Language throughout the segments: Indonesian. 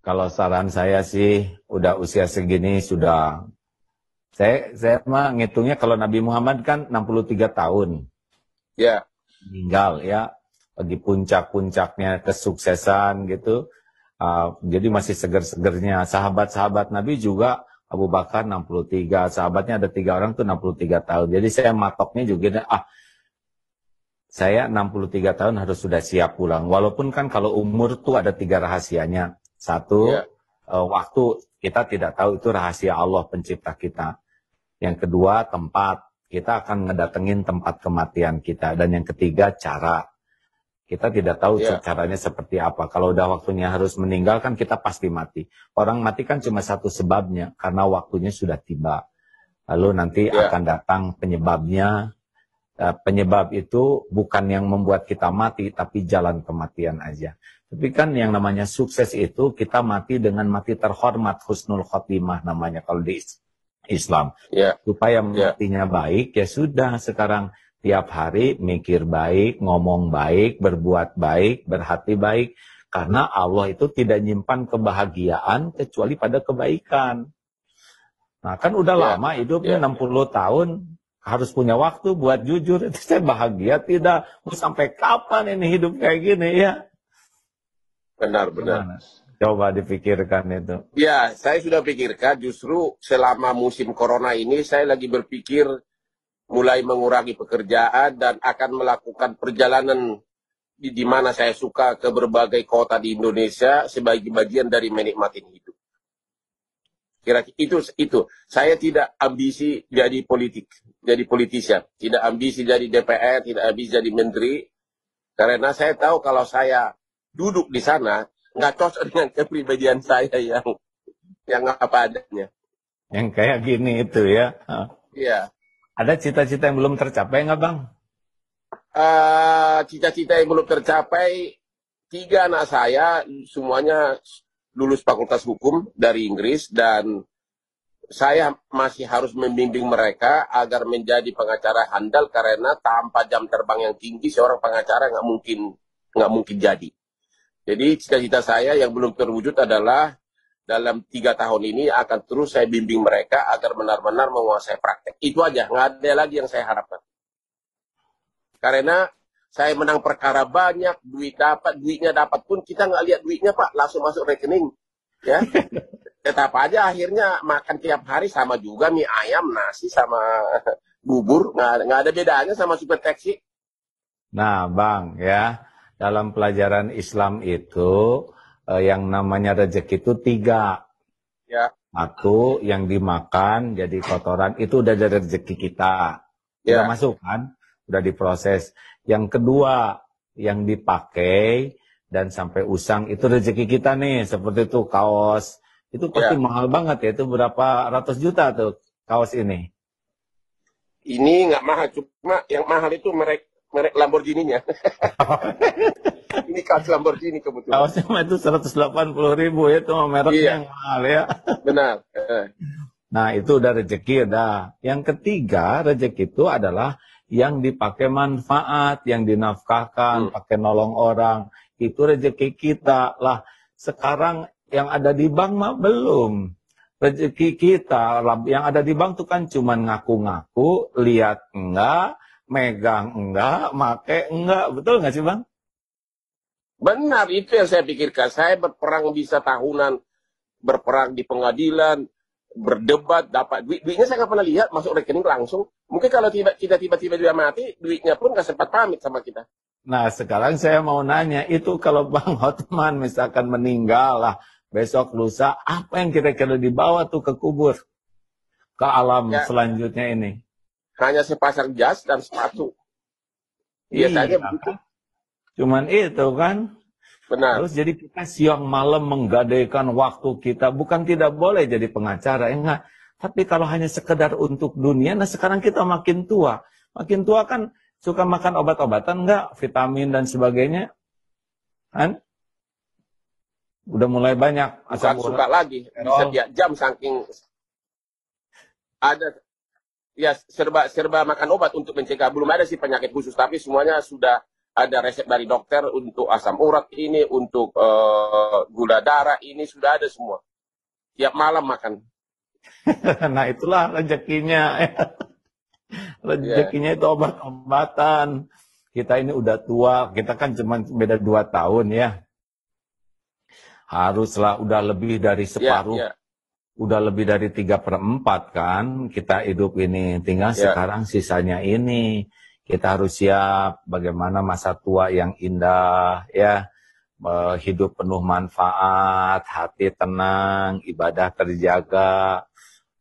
Kalau saran saya sih, udah usia segini sudah, saya mah ngitungnya kalau Nabi Muhammad kan 63 tahun Ya, meninggal ya, lagi puncak-puncaknya kesuksesan gitu. Jadi masih seger-segernya. Sahabat-sahabat Nabi juga Abu Bakar 63, sahabatnya ada 3 orang tuh 63 tahun. Jadi saya matoknya juga, saya 63 tahun harus sudah siap pulang. Walaupun kan kalau umur tuh ada 3 rahasianya. Satu, ya, waktu kita tidak tahu, itu rahasia Allah pencipta kita. Yang kedua, tempat. Kita akan ngedatengin tempat kematian kita. Dan yang ketiga, cara. Kita tidak tahu ya, caranya seperti apa. Kalau udah waktunya harus meninggal kan kita pasti mati. Orang mati kan cuma satu sebabnya, karena waktunya sudah tiba. Lalu nanti ya, akan datang penyebabnya. Penyebab itu bukan yang membuat kita mati, tapi jalan kematian aja. Tapi kan yang namanya sukses itu kita mati dengan mati terhormat, husnul khotimah namanya kalau di Islam. ya, Supaya ya, matinya baik, ya sudah sekarang tiap hari mikir baik, ngomong baik, berbuat baik, berhati baik. Karena Allah itu tidak nyimpan kebahagiaan kecuali pada kebaikan. Nah kan udah ya, lama hidupnya ya. 60 tahun, harus punya waktu buat jujur. Itu saya bahagia tidak? Mau sampai kapan ini hidup kayak gini ya? Benar, benar. Gimana? Coba dipikirkan itu. Ya, saya sudah pikirkan justru selama musim corona ini saya lagi berpikir mulai mengurangi pekerjaan dan akan melakukan perjalanan di mana saya suka ke berbagai kota di Indonesia sebagai bagian dari menikmati hidup. Kira-kira itu. Saya tidak ambisi jadi politician, tidak ambisi jadi DPR, tidak ambisi jadi menteri, karena saya tahu kalau saya duduk di sana nggak cocok dengan kepribadian saya yang apa adanya. Yang kayak gini itu ya. Iya. Ada cita-cita yang belum tercapai nggak Bang? Cita-cita yang belum tercapai, 3 anak saya semuanya lulus Fakultas Hukum dari Inggris dan saya masih harus membimbing mereka agar menjadi pengacara handal karena tanpa jam terbang yang tinggi seorang pengacara nggak mungkin jadi. Jadi cita-cita saya yang belum terwujud adalah dalam 3 tahun ini akan terus saya bimbing mereka agar benar-benar menguasai praktek. Itu aja, nggak ada lagi yang saya harapkan. Karena saya menang perkara banyak, duitnya dapat pun kita nggak lihat duitnya Pak, langsung masuk rekening. Ya, tetap aja akhirnya makan tiap hari sama juga mie ayam, nasi sama bubur, nggak ada bedanya sama super taxi. Nah Bang ya, dalam pelajaran Islam itu yang namanya rezeki itu 3. Ya, Satu, yang dimakan jadi kotoran, itu udah dari rezeki kita. Udah ya, masuk kan? Udah diproses. Yang kedua, yang dipakai dan sampai usang, itu rezeki kita nih. Seperti itu kaos. Itu pasti ya. mahal banget ya. Itu berapa ratus juta tuh kaos ini. Ini nggak mahal, cuma yang mahal itu merek Lamborghini-nya. Ini kaos Lamborghini kebetulan. Kaosnya mah itu 180.000 ya. Itu mereknya Iya, yang mahal ya. benar. Nah itu udah rezeki udah. Yang ketiga, rezeki itu adalah yang dipakai manfaat, yang dinafkahkan, pakai nolong orang. Itu rezeki kita. Lah sekarang yang ada di bank mah belum. Rezeki kita, yang ada di bank tuh kan cuma ngaku-ngaku, lihat enggak, megang enggak, make enggak. Betul nggak sih Bang? Benar, itu yang saya pikirkan. Saya berperang bisa tahunan, berperang di pengadilan, berdebat, dapat duitnya saya nggak pernah lihat masuk rekening langsung. Mungkin kalau kita tiba-tiba dia mati, duitnya pun nggak sempat pamit sama kita. Nah sekarang saya mau nanya, itu kalau Bang Hotman misalkan meninggal lah, besok lusa, apa yang kira-kira dibawa tuh ke kubur? Ke alam Ya, selanjutnya ini? hanya sepasang jas dan sepatu. Iya Biasanya begitu. kan? Cuman itu kan? Benar. Terus jadi kita siang malam menggadaikan waktu kita. Bukan tidak boleh jadi pengacara, enggak. Tapi kalau hanya sekedar untuk dunia, nah sekarang kita makin tua. Makin tua kan suka makan obat-obatan enggak? Vitamin dan sebagainya. Kan? Udah mulai banyak Bukan asam suka urat, lagi. Bisa kolesterol. tiap jam saking ada. Ya, serba makan obat untuk mencegah. Belum ada sih penyakit khusus, tapi semuanya sudah ada resep dari dokter untuk asam urat ini, untuk gula darah ini, sudah ada semua. Tiap malam makan. Nah itulah rezekinya. Ya, Rezekinya itu obat-obatan. Kita ini udah tua, kita kan cuma beda 2 tahun ya. Haruslah udah lebih dari ya, separuh, ya, udah lebih dari 3/4 kan kita hidup ini. Tinggal ya. sekarang sisanya ini. Kita harus siap bagaimana masa tua yang indah ya. Hidup penuh manfaat, hati tenang, ibadah terjaga.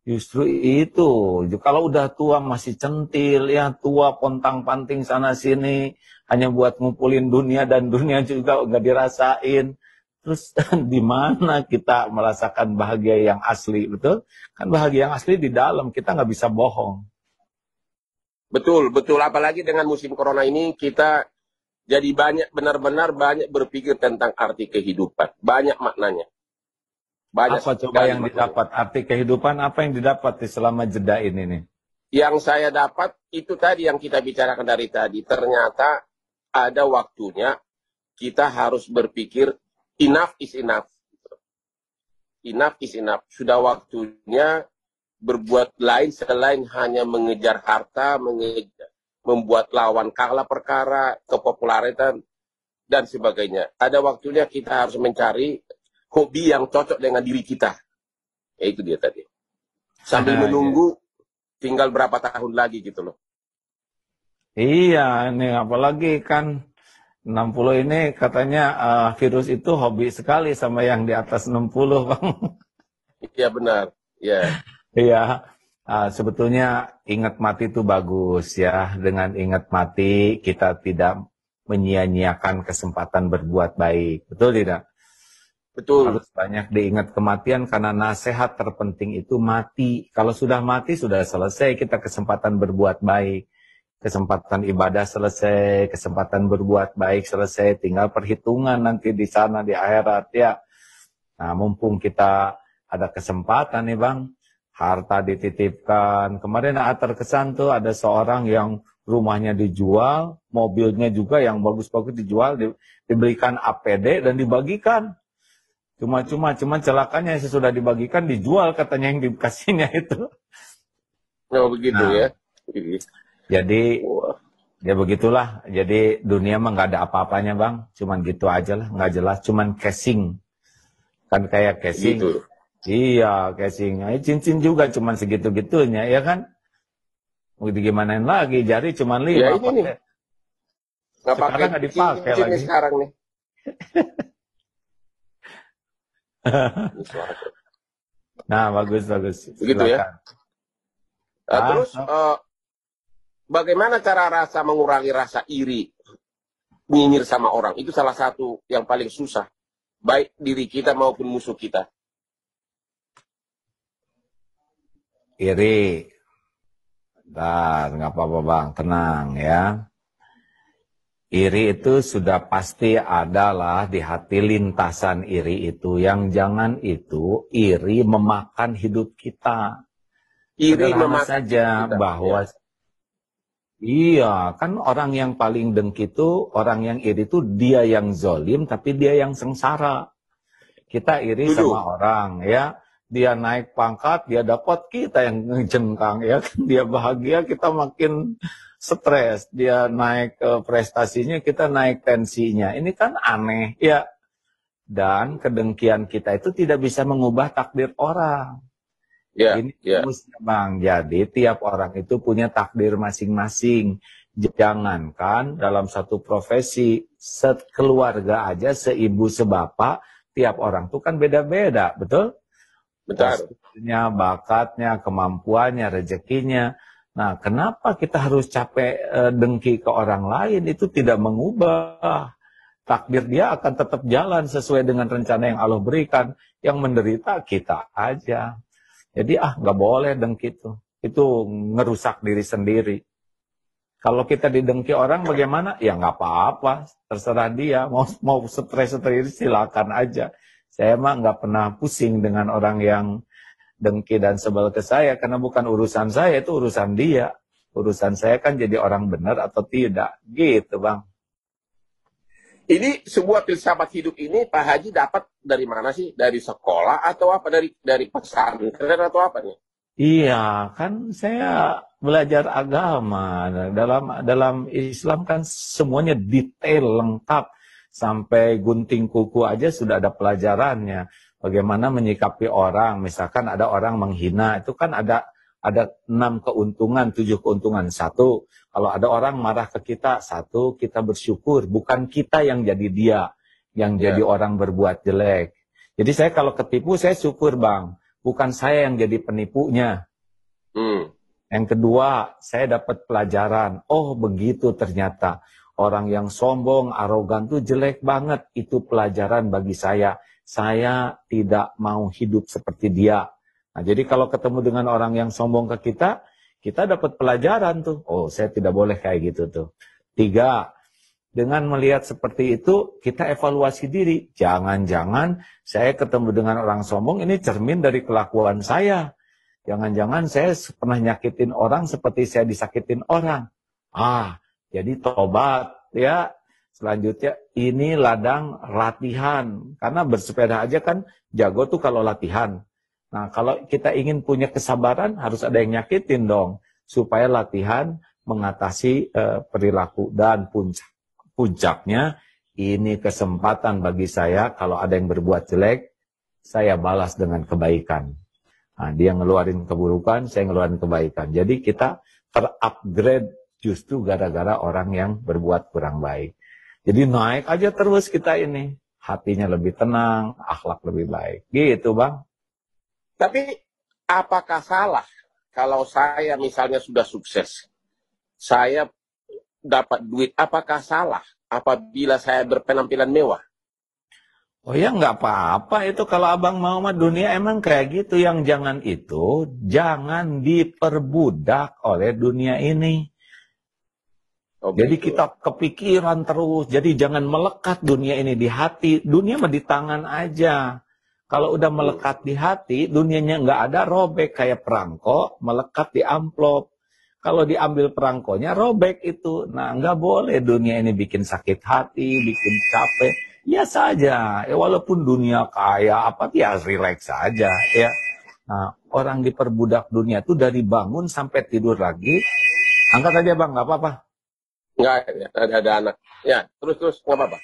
Justru itu, kalau udah tua masih centil, ya tua pontang-panting sana-sini, hanya buat ngumpulin dunia dan dunia juga nggak dirasain. Terus di mana kita merasakan bahagia yang asli, betul? Kan bahagia yang asli di dalam, kita nggak bisa bohong. Betul, betul. Apalagi dengan musim corona ini, kita jadi benar-benar banyak berpikir tentang arti kehidupan. Banyak maknanya. Banyak Apa coba sekali yang maknanya. didapat? Arti kehidupan apa yang didapat di selama jeda ini nih? Yang saya dapat, itu tadi yang kita bicarakan dari tadi. Ternyata ada waktunya kita harus berpikir, enough is enough. Enough is enough. Sudah waktunya berbuat lain selain hanya mengejar harta, membuat lawan kalah perkara, kepopularitan, dan sebagainya. Ada waktunya kita harus mencari hobi yang cocok dengan diri kita. Ya itu dia tadi. Sambil menunggu tinggal berapa tahun lagi gitu loh. Iya, ini apalagi kan 60 ini katanya virus itu hobi sekali sama yang di atas 60, Bang. Iya benar. Ya. Iya, sebetulnya ingat mati itu bagus ya. Dengan ingat mati kita tidak menyia-nyiakan kesempatan berbuat baik. Betul tidak? Betul. Harus banyak diingat kematian karena nasihat terpenting itu mati. Kalau sudah mati sudah selesai kita kesempatan berbuat baik. Kesempatan ibadah selesai, kesempatan berbuat baik selesai. Tinggal perhitungan nanti di sana di akhirat ya. Nah, mumpung kita ada kesempatan nih Bang. Harta dititipkan. Kemarin terkesan tuh ada seorang yang rumahnya dijual, mobilnya juga yang bagus-bagus dijual, diberikan APD dan dibagikan. Cuma celakanya sesudah dibagikan dijual katanya yang dikasihnya itu. Oh begitu ya. Jadi ya begitulah. Jadi dunia mah nggak ada apa-apanya Bang. Cuman gitu aja lah, nggak jelas. Cuman casing. Kan kayak casing. Gitu. Iya, casing. Cincin juga cuman segitu-gitunya, ya kan? Mau digimanain lagi, jari cuman 5. Ya ini nih. Nggak Sekarang pakai nggak dipakai cincin lagi. sekarang nih. Ini suara. Nah, bagus. Begitu ya. Terus bagaimana cara mengurangi rasa iri, nyinyir sama orang? Itu salah satu yang paling susah. Baik diri kita maupun musuh kita. Iri. Bentar, nggak apa-apa Bang, tenang ya. Iri itu sudah pasti adalah di hati lintasan iri itu. Yang jangan itu iri memakan hidup kita. Iri Sederhana memakan saja kita. bahwa Ya. iya, kan orang yang paling dengki itu, orang yang iri itu dia yang zolim tapi dia yang sengsara. Kita iri sama orang ya. Dia naik pangkat, dia dapat, kita yang jengkang ya. Dia bahagia, kita makin stres. Dia naik prestasinya, kita naik tensinya. Ini kan aneh ya. Dan kedengkian kita itu tidak bisa mengubah takdir orang. Ya, Ini ya. rumusnya Bang. Jadi tiap orang itu punya takdir masing-masing. Jangankan dalam satu profesi, sekeluarga aja, seibu sebapak, tiap orang itu kan beda-beda, betul? Betul. Posisinya, bakatnya, kemampuannya, rezekinya. Nah, kenapa kita harus capek dengki ke orang lain? Itu tidak mengubah. Takdir dia akan tetap jalan sesuai dengan rencana yang Allah berikan. Yang menderita kita aja. Jadi nggak boleh dengki itu. Itu ngerusak diri sendiri. Kalau kita didengki orang bagaimana? Ya nggak apa-apa. Terserah dia. Mau stres silakan aja. Saya mah nggak pernah pusing dengan orang yang dengki dan sebel ke saya. Karena bukan urusan saya, itu urusan dia. Urusan saya kan jadi orang benar atau tidak. Gitu Bang. Ini sebuah filsafat hidup ini Pak Haji dapat dari mana sih? Dari sekolah atau apa? Dari pesantren atau apa nih? Iya, kan saya belajar agama. Dalam Islam kan semuanya detail, lengkap. Sampai gunting kuku aja sudah ada pelajarannya. Bagaimana menyikapi orang. Misalkan ada orang menghina, itu kan ada 6 keuntungan, 7 keuntungan. Satu, kalau ada orang marah ke kita, satu, kita bersyukur. Bukan kita yang jadi dia, yang jadi orang berbuat jelek. Jadi saya kalau ketipu, saya syukur, Bang. Bukan saya yang jadi penipunya. Yang kedua, saya dapat pelajaran. Oh, begitu ternyata. Orang yang sombong, arogan tuh jelek banget. Itu pelajaran bagi saya. Saya tidak mau hidup seperti dia. Nah, jadi kalau ketemu dengan orang yang sombong ke kita dapat pelajaran tuh. Oh, saya tidak boleh kayak gitu tuh. 3, dengan melihat seperti itu, kita evaluasi diri. Jangan-jangan saya ketemu dengan orang sombong, ini cermin dari kelakuan saya. Jangan-jangan saya pernah nyakitin orang seperti saya disakitin orang. Jadi tobat ya. Selanjutnya, ini ladang latihan. Karena bersepeda aja kan jago tuh kalau latihan. Nah, kalau kita ingin punya kesabaran, harus ada yang nyakitin dong. Supaya latihan mengatasi perilaku. Dan puncaknya, ini kesempatan bagi saya, kalau ada yang berbuat jelek, saya balas dengan kebaikan. Nah, dia ngeluarin keburukan, saya ngeluarin kebaikan. Jadi kita terupgrade justru gara-gara orang yang berbuat kurang baik. Jadi naik aja terus kita ini. Hatinya lebih tenang, akhlak lebih baik. Gitu, Bang. Tapi apakah salah kalau saya misalnya sudah sukses, saya dapat duit, apakah salah apabila saya berpenampilan mewah? Oh ya, nggak apa-apa itu kalau abang mau mah dunia emang kayak gitu. Yang jangan diperbudak oleh dunia ini. Jadi kita kepikiran terus, jadi jangan melekat dunia ini di hati. Dunia mah di tangan aja. Kalau udah melekat di hati, dunianya nggak ada, robek kayak perangko, melekat di amplop. Kalau diambil perangkonya, robek itu. Nah, nggak boleh dunia ini bikin sakit hati, bikin capek. Ya saja, walaupun dunia kaya, ya relax saja. Ya. Nah, orang diperbudak dunia itu dari bangun sampai tidur lagi. Angkat aja, Bang, nggak apa-apa. Nggak, ada anak. Ya, terus nggak apa-apa.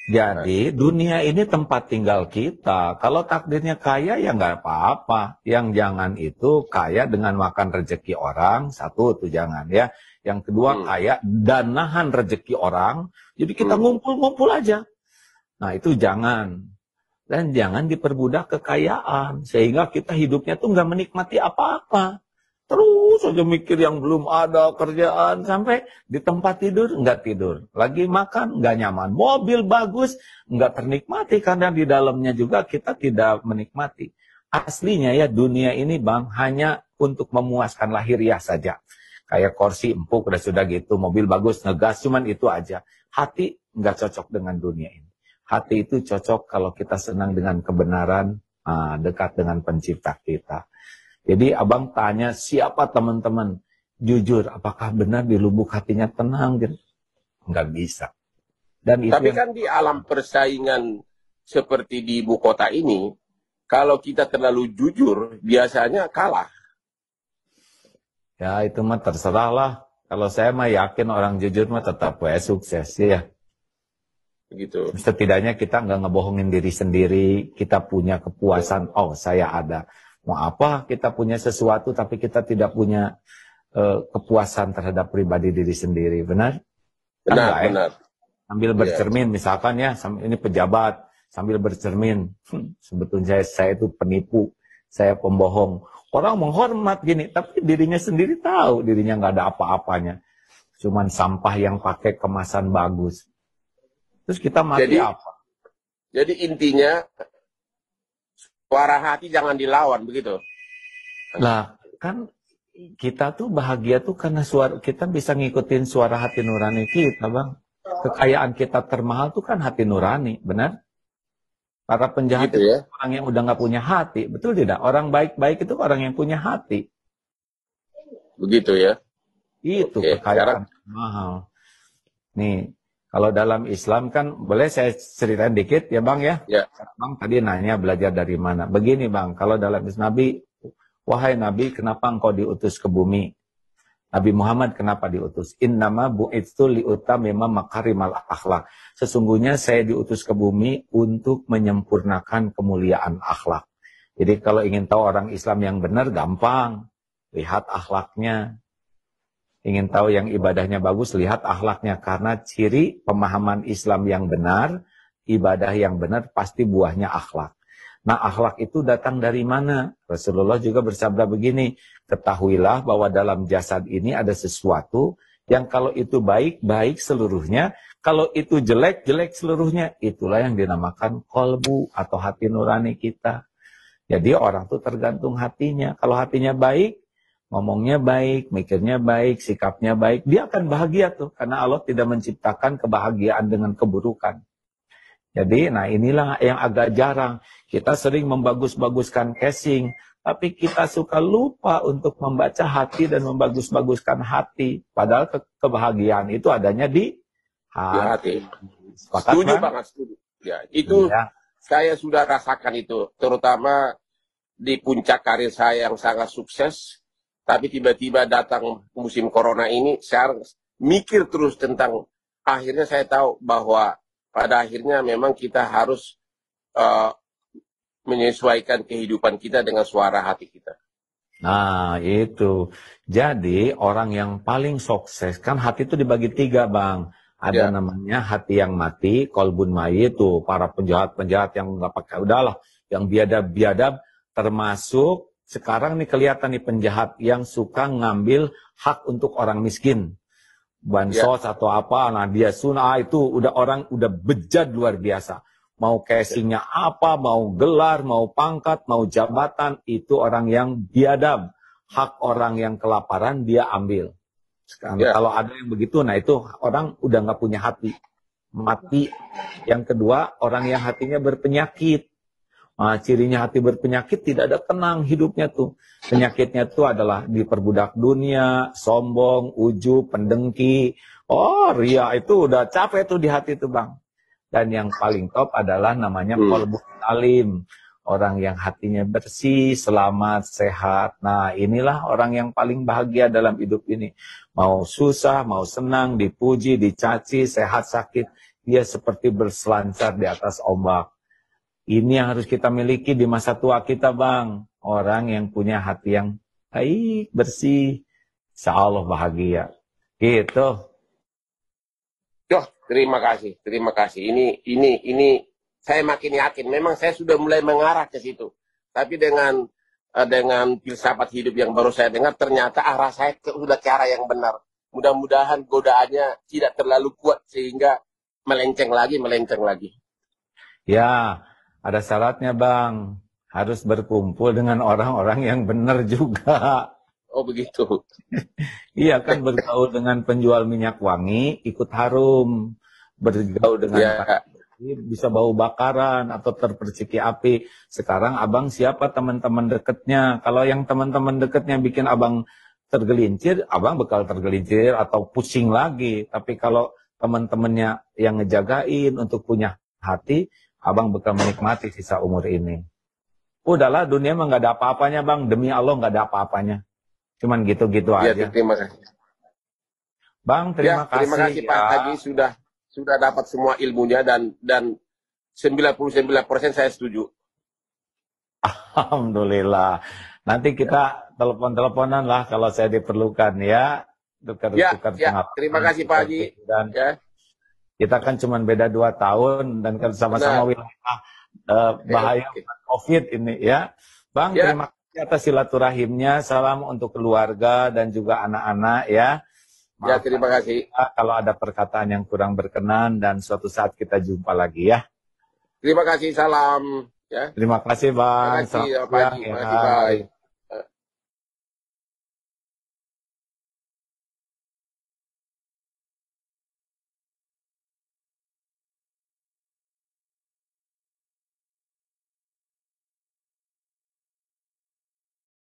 Jadi dunia ini tempat tinggal kita. Kalau takdirnya kaya ya nggak apa-apa. Yang jangan itu kaya dengan makan rezeki orang. Satu tuh jangan ya. Yang kedua kaya dan nahan rezeki orang. Jadi kita ngumpul-ngumpul aja. Nah itu jangan. Dan jangan diperbudak kekayaan. Sehingga kita hidupnya tuh nggak menikmati apa-apa. Terus aja mikir yang belum ada kerjaan. Sampai di tempat tidur, nggak tidur. Lagi makan, nggak nyaman. Mobil bagus, nggak ternikmati. Karena di dalamnya juga kita tidak menikmati. Aslinya ya dunia ini Bang, hanya untuk memuaskan lahiriah saja. Kayak kursi empuk, udah sudah gitu. Mobil bagus, ngegas, cuman itu aja. Hati nggak cocok dengan dunia ini. Hati itu cocok kalau kita senang dengan kebenaran, dekat dengan pencipta kita. Jadi abang tanya siapa teman-teman, jujur apakah benar di lubuk hatinya tenang? Nggak bisa. Dan itu tapi kan di alam persaingan seperti di ibu kota ini, kalau kita terlalu jujur biasanya kalah. Ya itu mah terserah lah. Kalau saya mah yakin orang jujur mah tetap sukses ya. Begitu. Setidaknya kita nggak ngebohongin diri sendiri, kita punya kepuasan. Oh saya ada. Mau apa kita punya sesuatu tapi kita tidak punya kepuasan terhadap pribadi diri sendiri, benar? Benar, benar. Sambil bercermin, misalkan ya, ini pejabat, sambil bercermin, sebetulnya saya itu penipu, saya pembohong. Orang menghormat gini, tapi dirinya sendiri tahu dirinya nggak ada apa-apanya. Cuman sampah yang pakai kemasan bagus. Terus kita mati apa? Jadi intinya suara hati jangan dilawan, begitu. Lah, kan kita tuh bahagia tuh karena kita bisa ngikutin suara hati nurani kita, Bang. Kekayaan kita termahal tuh kan hati nurani, benar? Para penjahat itu orang yang udah nggak punya hati, betul tidak? Orang baik-baik itu orang yang punya hati. Begitu ya? Itu kekayaan termahal. Nih, Kalau dalam Islam kan, boleh saya ceritain dikit ya Bang ya? Ya. Bang tadi nanya belajar dari mana. Begini Bang, kalau dalam Islam Nabi, wahai Nabi, kenapa engkau diutus ke bumi? Nabi Muhammad kenapa diutus? Innama bu'itsu liutamima makarimal akhlak. Sesungguhnya saya diutus ke bumi untuk menyempurnakan kemuliaan akhlak. Jadi kalau ingin tahu orang Islam yang benar, gampang. Lihat akhlaknya. Ingin tahu yang ibadahnya bagus, lihat akhlaknya. Karena ciri pemahaman Islam yang benar, ibadah yang benar, pasti buahnya akhlak. Nah, akhlak itu datang dari mana? Rasulullah juga bersabda begini, ketahuilah bahwa dalam jasad ini ada sesuatu yang kalau itu baik, baik seluruhnya. Kalau itu jelek, jelek seluruhnya. Itulah yang dinamakan kolbu atau hati nurani kita. Jadi orang tuh tergantung hatinya. Kalau hatinya baik, ngomongnya baik, mikirnya baik, sikapnya baik, dia akan bahagia tuh. Karena Allah tidak menciptakan kebahagiaan dengan keburukan. Jadi, nah inilah yang agak jarang. Kita sering membagus-baguskan casing, tapi kita suka lupa untuk membaca hati dan membagus-baguskan hati. Padahal kebahagiaan itu adanya di hati. Sepakat, setuju banget, setuju. Ya, itu iya. Saya sudah rasakan itu, terutama di puncak karir saya yang sangat sukses. Tapi tiba-tiba datang musim corona ini, saya mikir terus tentang, akhirnya saya tahu bahwa pada akhirnya memang kita harus menyesuaikan kehidupan kita dengan suara hati kita. Nah, itu. Jadi, orang yang paling sukses, kan hati itu dibagi 3, Bang. Ada namanya hati yang mati, kolbun mayit itu, para penjahat-penjahat yang nggak pakai, udahlah, yang biadab-biadab, termasuk sekarang nih kelihatan nih penjahat yang suka ngambil hak untuk orang miskin. Bansos atau apa, nah dia sunah itu udah orang udah bejat luar biasa. Mau casingnya apa, mau gelar, mau pangkat, mau jabatan, itu orang yang biadab. Hak orang yang kelaparan dia ambil. Sekarang, kalau ada yang begitu, nah itu orang udah nggak punya hati. Mati. Yang kedua, orang yang hatinya berpenyakit. Nah, cirinya hati berpenyakit tidak ada tenang hidupnya tuh. Penyakitnya tuh adalah diperbudak dunia, sombong, ujub, pendengki. Oh, ria itu udah capek tuh di hati tuh Bang. Dan yang paling top adalah namanya qalbun salim. Orang yang hatinya bersih, selamat, sehat. Nah, inilah orang yang paling bahagia dalam hidup ini. Mau susah, mau senang, dipuji, dicaci, sehat, sakit. Dia seperti berselancar di atas ombak. Ini yang harus kita miliki di masa tua kita, Bang. Orang yang punya hati yang baik, bersih. Insya Allah bahagia. Gitu. Duh, terima kasih, terima kasih. Ini saya makin yakin. Memang saya sudah mulai mengarah ke situ. Tapi dengan filsafat hidup yang baru saya dengar, ternyata arah saya sudah ke arah yang benar. Mudah-mudahan godaannya tidak terlalu kuat sehingga melenceng lagi. Ya, ada syaratnya Bang. Harus berkumpul dengan orang-orang yang benar juga. Oh begitu. Iya kan, bergaul dengan penjual minyak wangi, ikut harum. Bergaul dengan bisa bau bakaran atau terperciki api. Sekarang abang siapa teman-teman dekatnya? Kalau yang teman-teman dekatnya bikin abang tergelincir, abang bakal tergelincir atau pusing lagi. Tapi kalau teman-temannya yang ngejagain untuk punya hati, abang bakal menikmati sisa umur ini. Udahlah, dunia mah nggak ada apa-apanya Bang. Demi Allah nggak ada apa-apanya. Cuman gitu-gitu aja. Terima kasih. Bang, terima kasih. Terima kasih Pak Haji sudah dapat semua ilmunya dan 99% saya setuju. Alhamdulillah. Nanti kita telepon-teleponan lah kalau saya diperlukan ya. Tukar-tukar pengalaman. Terima kasih Pak Haji. Dan kita kan cuma beda 2 tahun dan kan sama-sama wilayah bahaya COVID ini ya. Bang, terima kasih atas silaturahimnya. Salam untuk keluarga dan juga anak-anak ya. Maaf, terima kasih. Kalau ada perkataan yang kurang berkenan dan suatu saat kita jumpa lagi ya. Terima kasih, salam. Ya. Terima kasih Bang. Terima kasih, Pak Haji. Bye.